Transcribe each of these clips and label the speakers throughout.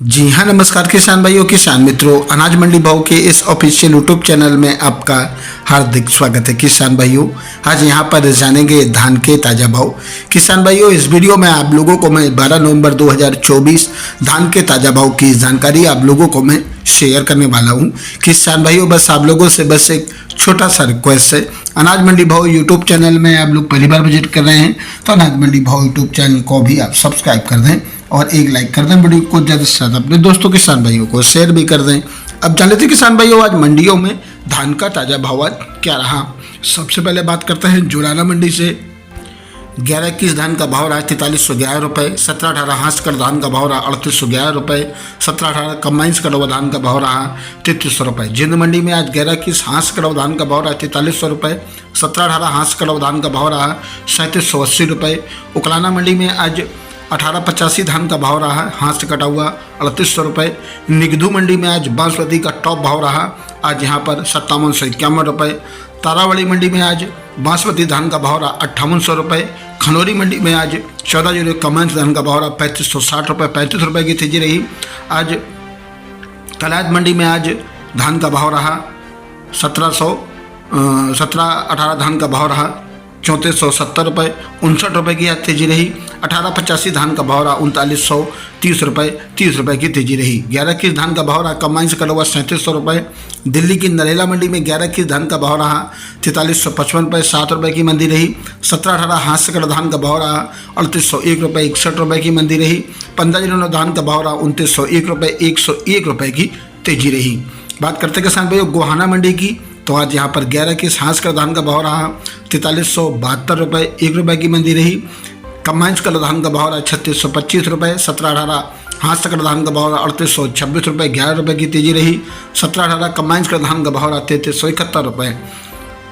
Speaker 1: जी हाँ, नमस्कार किसान भाइयों, किसान मित्रों, अनाज मंडी भाव के इस ऑफिशियल यूट्यूब चैनल में आपका हार्दिक स्वागत है। किसान भाइयों, आज यहाँ पर जानेंगे धान के ताज़ा भाव। किसान भाइयों, इस वीडियो में आप लोगों को मैं 12 नवंबर 2024 धान के ताज़ा भाव की जानकारी आप लोगों को मैं शेयर करने वाला हूँ। किसान भाइयों, बस आप लोगों से बस एक छोटा सा रिक्वेस्ट है, अनाज मंडी भाव यूट्यूब चैनल में आप लोग पहली बार विजिट कर रहे हैं तो अनाज मंडी भाव यूट्यूब चैनल को भी आप सब्सक्राइब कर दें और एक लाइक कर दें। वीडियो को ज़्यादा से ज़्यादा अपने दोस्तों किसान भाइयों को शेयर भी कर दें। अब जान लेते किसान भाइयों, आज मंडियों में धान का ताज़ा भाव आज क्या रहा। सबसे पहले बात करते हैं जुलाना मंडी से। 11-21 धान का भाव रहा 4311 रुपये। 17-18 हांस कर धान का भाव रहा 3811 रुपये। 17-18 कम्बाइंस कड़वा धान का भाव रहा 3300 रुपये। जिंद मंडी में आज 11-21 हांस कड़वा धान का भाव रहा 4300 रुपये। 17-18 हांस कड़वा धान का भाव रहा 3780 रुपये। उकलाना मंडी में आज 1885 धान का भाव रहा है, हाथ से कटा हुआ 3800 रुपये। निगधू मंडी में आज बांसमती का टॉप भाव रहा आज यहाँ पर 5751 रुपये। तारावड़ी मंडी में आज बांसमती धान का भाव रहा 5800 रुपये। खनौरी मंडी में आज 14 कमांस धान का भाव रहा 3560 रुपये, 35 रुपये की तेजी रही। आज कलायत मंडी में आज धान का भाव रहा 1718 धान का भाव रहा 3470 रुपये, 59 रुपये की आज तेजी रही। 1885 धान का भाव रहा 3930 रुपये, 30 रुपये की तेजी रही। 11-21 धान का भाव रहा कमांस का हुआ 3700 रुपये। दिल्ली की नरेला मंडी में 11-21 धान का भाव रहा 4355 रुपये, 7 रुपये की मंदी रही। 17-18 हाथ का धान का भाव रहा 3801 रुपये, 61 रुपये की मंदी रही। 15 धान का भाव रहा 2901 रुपये, 101 रुपये की तेजी रही। बात करते किसान भाइयों गोहाना मंडी की, तो आज यहाँ पर 11-21 हांस का धान का भाव रहा 4372 रुपये, 1 रुपये की मंदी रही। कम्बाइंस का धान का भाव रहा 3625 रुपये। 17-18 हांस का धान का भाव रहा 3826 रुपये, 11 रुपये की तेजी रही। 17-18 कम्बाइंस का धान का भाव रहा 3371 रुपये।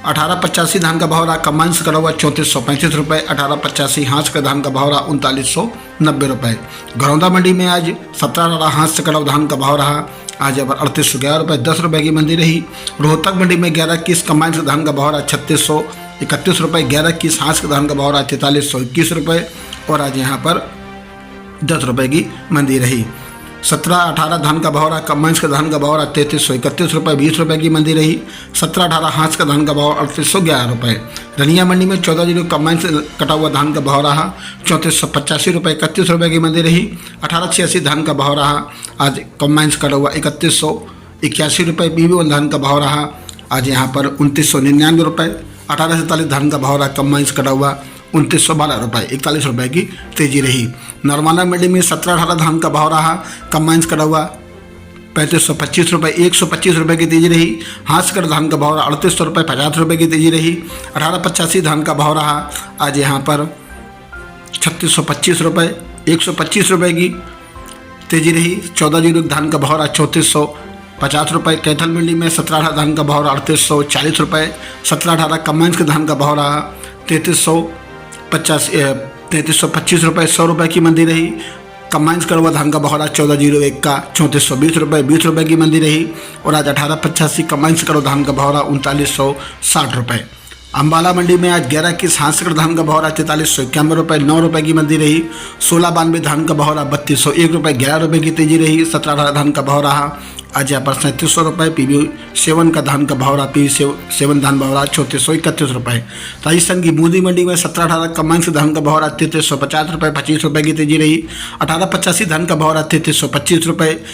Speaker 1: 1885 धान का भाव रहा कम्बाइंस का हुआ 3435 रुपये। 1885 हांस का धान का भाव रहा 3990 रुपये। घरौंदा मंडी में आज 17-18 हांस का धान का भाव रहा आज अब 3811 रुपये, 10 रुपये की मंदी रही। रोहतक मंडी में 11-21 कम्बाइंस का धान का भाव रहा 3631 रुपये। 11-21 हांस का धान का भाव रहा 4321 रुपये और आज यहाँ पर 10 रुपये की मंदी रही। 17-18 धान का भाव रहा कम्बाइंस का धान का भाव रहा 3331 रुपये, 20 रुपये की मंदी रही। 17-18 हांस का धान का भाव 3811 रुपये। रनिया मंडी में 14 कम्बाइंस कटा हुआ धान का भाव रहा 3485 रुपये, 31 रुपये की मंदी रही। 1886 धान का भाव रहा आज कम्बाइंस कटा हुआ 3181 रुपये। PB1 धान का भाव रहा आज यहाँ पर 2999 रुपये। 1847 धान का भाव रहा कम्बाइंस कटा हुआ 2912 रुपये, 41 रुपये की तेजी रही। नरमाना मंडी में 17-18 धान का भाव रहा कम्बाइंस कटा हुआ 3525 रुपये, 125 रुपये की तेजी रही। हाथ कर धान का भाव रहा 3800 रुपये, 50 रुपये की तेजी रही। 1885 धान का भाव रहा आज यहाँ पर 3625 रुपये, 125 रुपये की तेजी रही। 14 धान का भाव रहा 3450 रुपये। कैथल मंडी में 17-18 धान का भाव रहा 3840 रुपये। 17-18 कम्बाइंस के धान का भाव रहा 3325 रुपये, 100 रुपये की मंदी रही। कम्बाइंस का हुआ धान का भाव रहा 1401 का 3420 रुपये, 20 रुपये की मंदी रही और आज 1885 कम्बाइंस का धान का भाव रहा 3960 रुपये। अम्बाला मंडी में आज 11-21 हांस का धान का भाव रहा 4391 रुपये, 9 रुपये की मंदी रही। 1692 धान का भाव रहा 3201 रुपये, 11 रुपये की तेजी रही। 17-18 धान का भाव रहा आज यहाँ पर 3700 रुपये। PB7 का धान का भाव रहा PB7 धान भाव रहा 3431 रुपये। राजस्थान की बूंदी मंडी में 17-18 कम्बाइंस धान का भाव रहा 3350 रुपये, 25 रुपये की तेजी रही। 1885 धान का भाव रहा 3325 रुपये।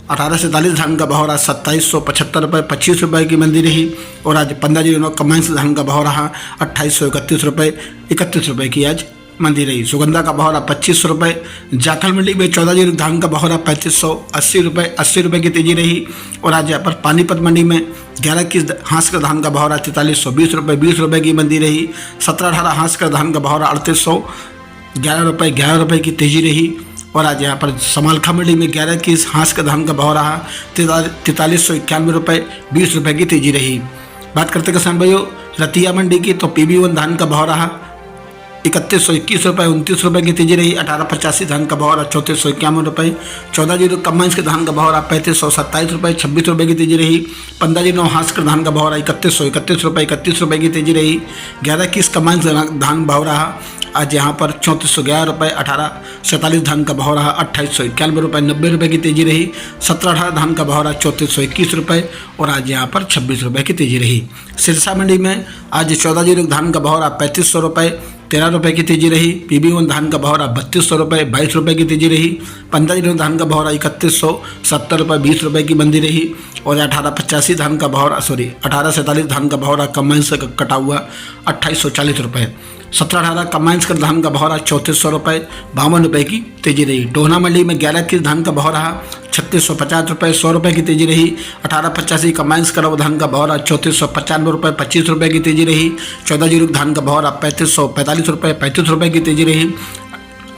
Speaker 1: 1847 धान का भाव रहा 2775 रुपये, 25 रुपये की मंदी रही और आज 15 कम्बाइंस धान का भाव रहा 2831 रुपये, 31 रुपये की आज मंदी रही। सुगंधा का भाव रहा 2500 रुपये। जाखल मंडी में 14 धान का भाव रहा 3580 रुपये, 80 रुपये की तेजी रही और आज यहाँ पर पानीपत मंडी में 11-21 हांस का धान का भाव रहा 4320 रुपये, 20 रुपये की मंदी रही। 17-18 हांस का धान का भाव रहा 3811 रुपये, 11 रुपये की तेजी रही और आज यहाँ पर समालखा मंडी में 11-21 हांस का धान का भाव रहा 4391 रुपये, 20 रुपये की तेजी रही। बात करते किसान भाइयों रतिया मंडी की, तो PB1 धान का भाव रहा 3121 रुपये 29 रुपये की तेजी रही। 1885 धान का भाव रहा 3451 रुपये। 14 कम्बाइंस के धान का भाव रहा 3527 रुपये 26 रुपये की तेजी रही। 15 हाथ का धान का भाव रहा 3131 रुपये 31 रुपये की तेजी रही। 11 कम्बाइंस धान भाव रहा आज यहाँ पर 3411 रुपये। 1847 धान का भाव रहा 2891 रुपये 90 रुपये की तेजी रही। 17-18 धान का भाव रहा 3421 रुपये और आज यहाँ पर 26 रुपये की तेजी रही। सिरसा मंडी में आज 14 धान का भाव रहा 3500 रुपये 13 रुपये की तेजी रही। PB1 धान का भाव रहा 3200 रुपये 22 रुपये की तेजी रही। 15 धान का भाव रहा 3170 रुपये 20 रुपये की मंदी रही। और 1885 धान का भाव 1847 धान का भाव रहा कम्बाइन से कटा हुआ 2840 रुपये। 17-18 कम्बाइंस का धान का भाव रहा 3400 रुपये 52 रुपये की तेजी रही। टोहना मंडी में 11 धान का भाव रहा 3650 रुपये 100 रुपये की तेजी रही। 1885 कम्बाइंस का धान का भाव रहा 3495 रुपये 25 रुपये की तेजी रही। 14 धान का भाव रहा 3545 रुपये 35 रुपये की तेजी रही।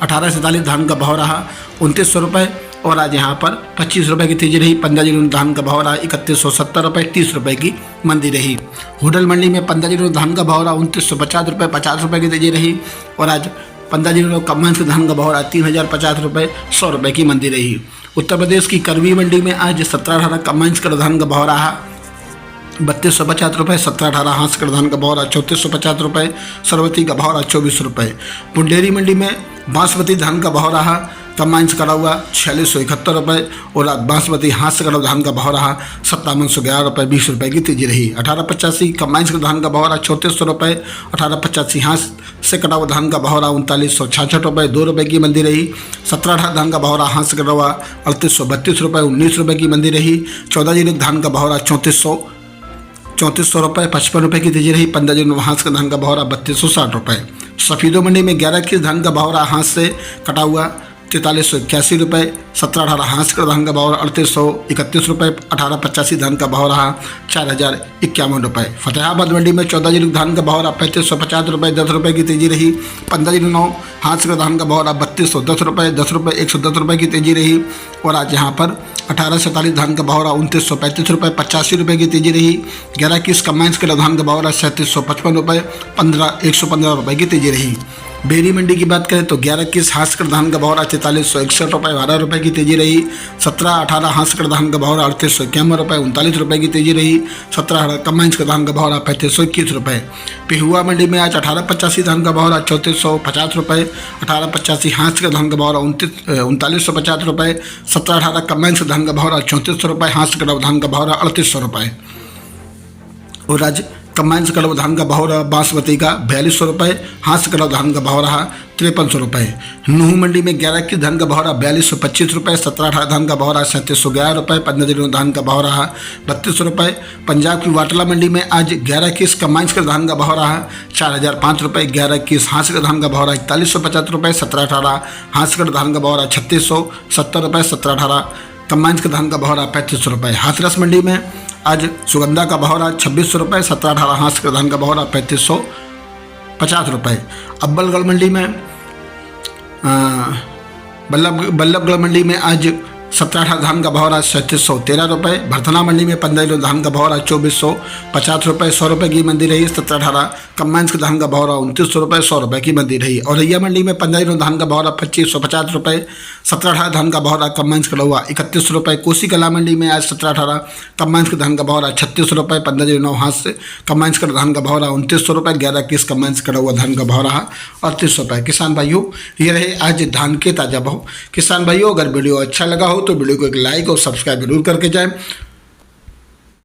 Speaker 1: 1847 धान का भाव रहा 2900 रुपये और आज यहाँ पर 25 रुपये की तेजी रही। 15 धान का भाव रहा 3170 रुपये 30 रुपये की मंदी रही। होटल मंडी में 15 धान का भाव रहा 2950 रुपये 50 रुपये की तेजी रही और आज 15 कम्बाइंस के धान का भाव रहा 3050 रुपये 100 रुपये की मंदी रही। उत्तर प्रदेश की करवी मंडी में आज 17-18 कम्बाइंस का धान का भाव रहा 3250 रुपये। 17-18 हाथ का धान का भाव रहा 3450 रुपये। सरवती का भाव रहा 24 रुपये। बुंदेली मंडी में बासमती धान का भाव रहा कम्बाइंस करा हुआ 4671 रुपये और बासमती हाथ से कटा धान का भाव रहा 5711 रुपये 20 रुपये की तेजी रही। 1885 कम्बाइंस का धान का भाव रहा 3400 रुपये। 1885 हाथ से कटा हुआ धान का भाव रहा 3966 रुपये 2 रुपये की मंदी रही। 17-18 धान का भाव रहा हाथ से कटा हुआ 3832 रुपये 19 रुपये की मंदी रही। 14 धान का भाव रहा 3400 रुपये 55 रुपये की तेजी रही। 15 हाथ का धान का भाव रहा 3260 रुपये। सफीदो मंडी में 11 धान का भाव रहा हाथ से कटा हुआ 4381 रुपये। 17-18 हाथ का धान का भाव रहा 3831 रुपये। 1885 धान का भाव रहा 4051 रुपये। फतेहाबाद मंडी में 14 धान का भाव रहा 3550 रुपये 10 रुपये की तेजी रही। 15 हाथ का धान का भाव रहा 3210 रुपये 10 रुपये 110 रुपये की तेजी रही और आज यहाँ पर 1847 धान का भाव रहा 2935 रुपये 85 रुपये की तेजी रही। 11 कम्बाइंस के धान का भाव रहा 3755 रुपये 115 रुपये की तेजी रही। बेरी मंडी की बात करें तो 11 हाथ का धान का भाव रहा 4361 रुपये 12 रुपये की तेजी रही। 17-18 हाथ का धान का भाव रहा 3851 रुपये 39 रुपये की तेजी रही। 17-18 कम्बाइंस का धान का भाव रहा 3521 रुपये। पिहुआ मंडी में आज 1885 धान का भाव रहा 3450 रुपये। 1885 हाथ का धान का भाव रहा 3950 रुपये। 17-18 कम्बाइंस का धान का भाव रहा 3400 रुपये। हाथ का धान का भाव रहा 3800 रुपये और आज कम्बाइंस का धान का भाव रहा बासमती का 4200 रुपये। हाथ का धान का भाव रहा 5300 रुपये। नूह मंडी में 11 धान का भाव रहा 4225 रुपये। 17-18 धान का भाव रहा 3711 रुपये। 15 धान का भाव रहा 3200 रुपये। पंजाब की वाटला मंडी में आज 11 कम्बाइंस का धान का भाव रहा 4005 रुपये। 11 हाथ का धान का भाव रहा 4150 रुपये। 17-18 हाथ का धान का भाव रहा 3670 रुपये। 17-18 कम्बाइंस का धान का भाव रहा 3500 रुपये। हाथरस मंडी में आज सुगंधा का भाव रहा 2600 रुपये। 17-18 हाथ का धान का भाव रहा 3550 रुपये। अब्बलगढ़ मंडी में बल्लभगढ़ मंडी में आज 17-18 धान का भाव रहा 3713 रुपये। भरथना मंडी में 15 धान का भाव रहा 2450 रुपये 100 रुपये की मंदी रही। 17-18 कम्बाइंस के धान का भाव रहा 2900 रुपये 100 रुपये की मंदी रही। औरैया मंडी में 15 धान का भाव रहा 2550 रुपये। 17-18 धान का भाव रहा कम्बाइंस का हुआ 31 रुपये। कोसी कला मंडी में आज 17-18 कम्बाइंस के धान का भाव रहा 36 रुपये। 15 हाथ से कम्बाइंस का धान का भाव रहा 2900 रुपये। 11 कम्बाइंस का हुआ धान का भाव रहा 38 रुपये। किसान भाइयों, ये रहे आज धान के ताज़ा भाव। किसान भाइयों, अगर वीडियो अच्छा लगा हो तो वीडियो को एक लाइक और सब्सक्राइब जरूर करके जाएं।